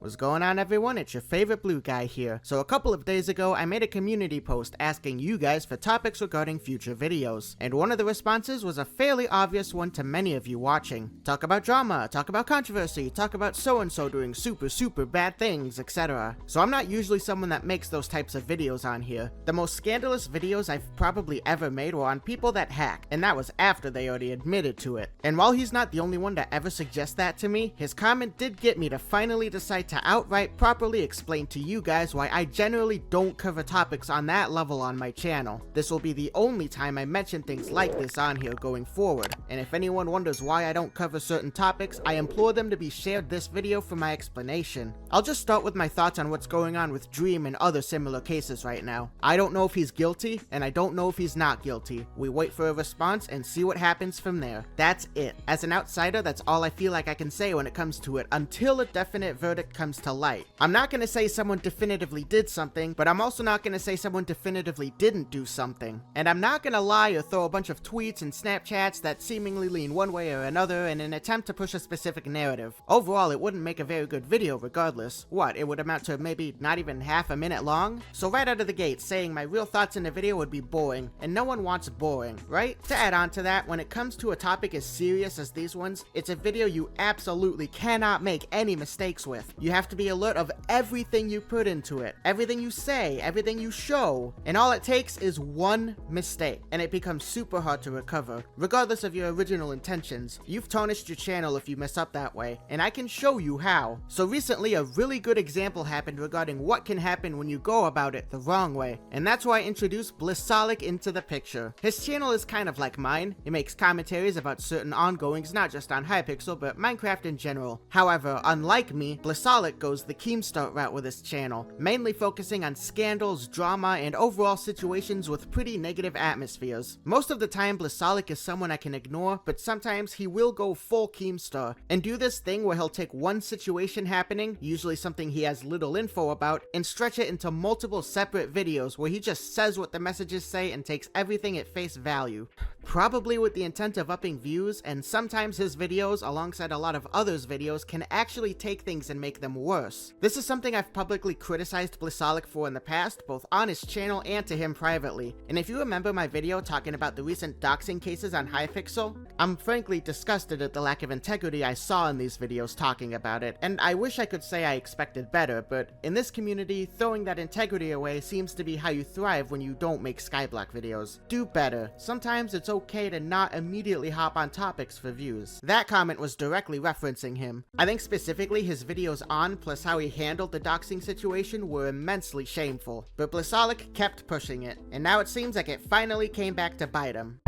What's going on, everyone? It's your favorite blue guy here. So a couple of days ago, I made a community post asking you guys for topics regarding future videos, and one of the responses was a fairly obvious one to many of you watching. Talk about drama, talk about controversy, talk about so-and-so doing super bad things, etc. So I'm not usually someone that makes those types of videos on here. The most scandalous videos I've probably ever made were on people that hack, and that was after they already admitted to it. And while he's not the only one to ever suggest that to me, his comment did get me to finally decide to outright properly explain to you guys why I generally don't cover topics on that level on my channel. This will be the only time I mention things like this on here going forward, and if anyone wonders why I don't cover certain topics, I implore them to be shared this video for my explanation. I'll just start with my thoughts on what's going on with Dream and other similar cases right now. I don't know if he's guilty, and I don't know if he's not guilty. We wait for a response and see what happens from there. That's it. As an outsider, that's all I feel like I can say when it comes to it until a definite verdict comes to light. I'm not gonna say someone definitively did something, but I'm also not gonna say someone definitively didn't do something. And I'm not gonna lie or throw a bunch of tweets and Snapchats that seemingly lean one way or another in an attempt to push a specific narrative. Overall, it wouldn't make a very good video regardless. What, it would amount to maybe not even half a minute long? So right out of the gate, saying my real thoughts in a video would be boring, and no one wants boring, right? To add on to that, when it comes to a topic as serious as these ones, it's a video you absolutely cannot make any mistakes with. You have to be alert of everything you put into it, everything you say, everything you show, and all it takes is one mistake, and it becomes super hard to recover. Regardless of your original intentions, you've tarnished your channel if you mess up that way, and I can show you how. So recently, a really good example happened regarding what can happen when you go about it the wrong way, and that's why I introduced Blissolic into the picture. His channel is kind of like mine. It makes commentaries about certain ongoings, not just on Hypixel, but Minecraft in general. However, unlike me, Blissolic goes the Keemstar route with his channel, mainly focusing on scandals, drama, and overall situations with pretty negative atmospheres. Most of the time, Blissolic is someone I can ignore, but sometimes he will go full Keemstar, and do this thing where he'll take one situation happening, usually something he has little info about, and stretch it into multiple separate videos where he just says what the messages say and takes everything at face value. Probably with the intent of upping views, and sometimes his videos, alongside a lot of others' videos, can actually take things and make them worse. This is something I've publicly criticized Blissolic for in the past, both on his channel and to him privately. And if you remember my video talking about the recent doxing cases on Hypixel, I'm frankly disgusted at the lack of integrity I saw in these videos talking about it, and I wish I could say I expected better, but in this community, throwing that integrity away seems to be how you thrive when you don't make Skyblock videos. Do better. Sometimes it's okay to not immediately hop on topics for views. That comment was directly referencing him. I think specifically his videos on, plus how he handled the doxing situation, were immensely shameful. But Blissolic kept pushing it, and now it seems like it finally came back to bite him.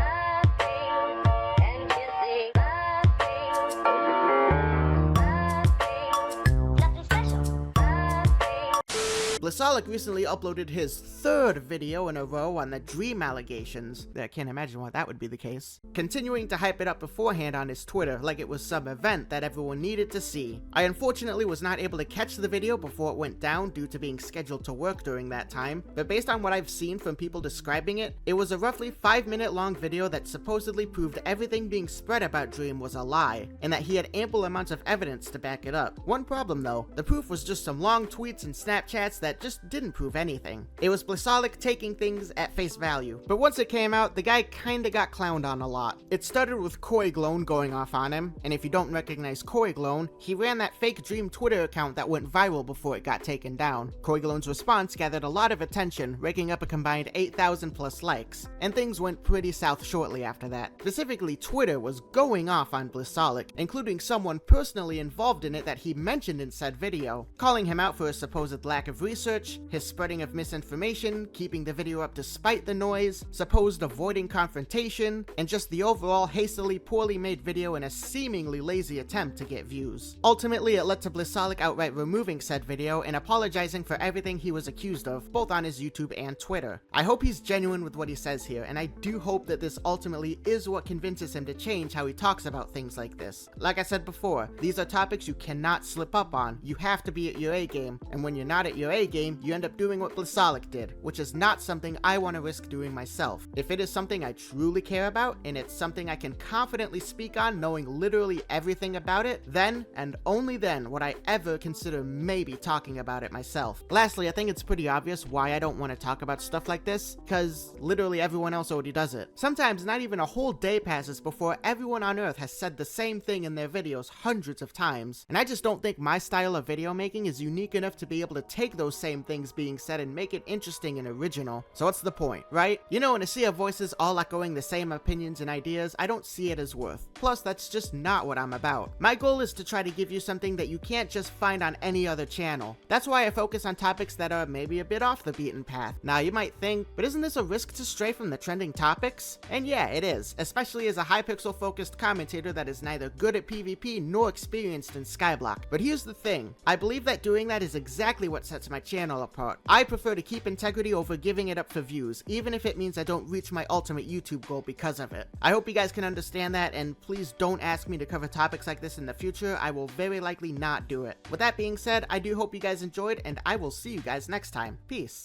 Blissolic recently uploaded his third video in a row on the Dream allegations. I can't imagine why that would be the case. Continuing to hype it up beforehand on his Twitter like it was some event that everyone needed to see. I unfortunately was not able to catch the video before it went down due to being scheduled to work during that time, but based on what I've seen from people describing it, it was a roughly 5-minute long video that supposedly proved everything being spread about Dream was a lie, and that he had ample amounts of evidence to back it up. One problem though, the proof was just some long tweets and Snapchats that just didn't prove anything. It was Blissolic taking things at face value. But once it came out, the guy kinda got clowned on a lot. It started with Koiglone going off on him, and if you don't recognize Koiglone, he ran that fake Dream Twitter account that went viral before it got taken down. Koiglone's response gathered a lot of attention, raking up a combined 8,000 plus likes, and things went pretty south shortly after that. Specifically, Twitter was going off on Blissolic, including someone personally involved in it that he mentioned in said video, calling him out for his supposed lack of research, his spreading of misinformation, keeping the video up despite the noise, supposed avoiding confrontation, and just the overall hastily, poorly made video in a seemingly lazy attempt to get views. Ultimately, it led to Blissolic outright removing said video and apologizing for everything he was accused of, both on his YouTube and Twitter. I hope he's genuine with what he says here, and I do hope that this ultimately is what convinces him to change how he talks about things like this. Like I said before, these are topics you cannot slip up on. You have to be at your A game, and when you're not at your A game, you end up doing what Blissolic did, which is not something I want to risk doing myself. If it is something I truly care about, and it's something I can confidently speak on knowing literally everything about it, then, and only then, would I ever consider maybe talking about it myself. Lastly, I think it's pretty obvious why I don't want to talk about stuff like this, because literally everyone else already does it. Sometimes not even a whole day passes before everyone on Earth has said the same thing in their videos hundreds of times, and I just don't think my style of video making is unique enough to be able to take those same things being said and make it interesting and original. So what's the point, right? You know, in a sea of voices all echoing the same opinions and ideas, I don't see it as worth. Plus, that's just not what I'm about. My goal is to try to give you something that you can't just find on any other channel. That's why I focus on topics that are maybe a bit off the beaten path. Now, you might think, but isn't this a risk to stray from the trending topics? And yeah, it is, especially as a Hypixel focused commentator that is neither good at PvP nor experienced in Skyblock. But here's the thing, I believe that doing that is exactly what sets my channel apart. I prefer to keep integrity over giving it up for views, even if it means I don't reach my ultimate YouTube goal because of it. I hope you guys can understand that, and please don't ask me to cover topics like this in the future. I will very likely not do it. With that being said, I do hope you guys enjoyed, and I will see you guys next time. Peace.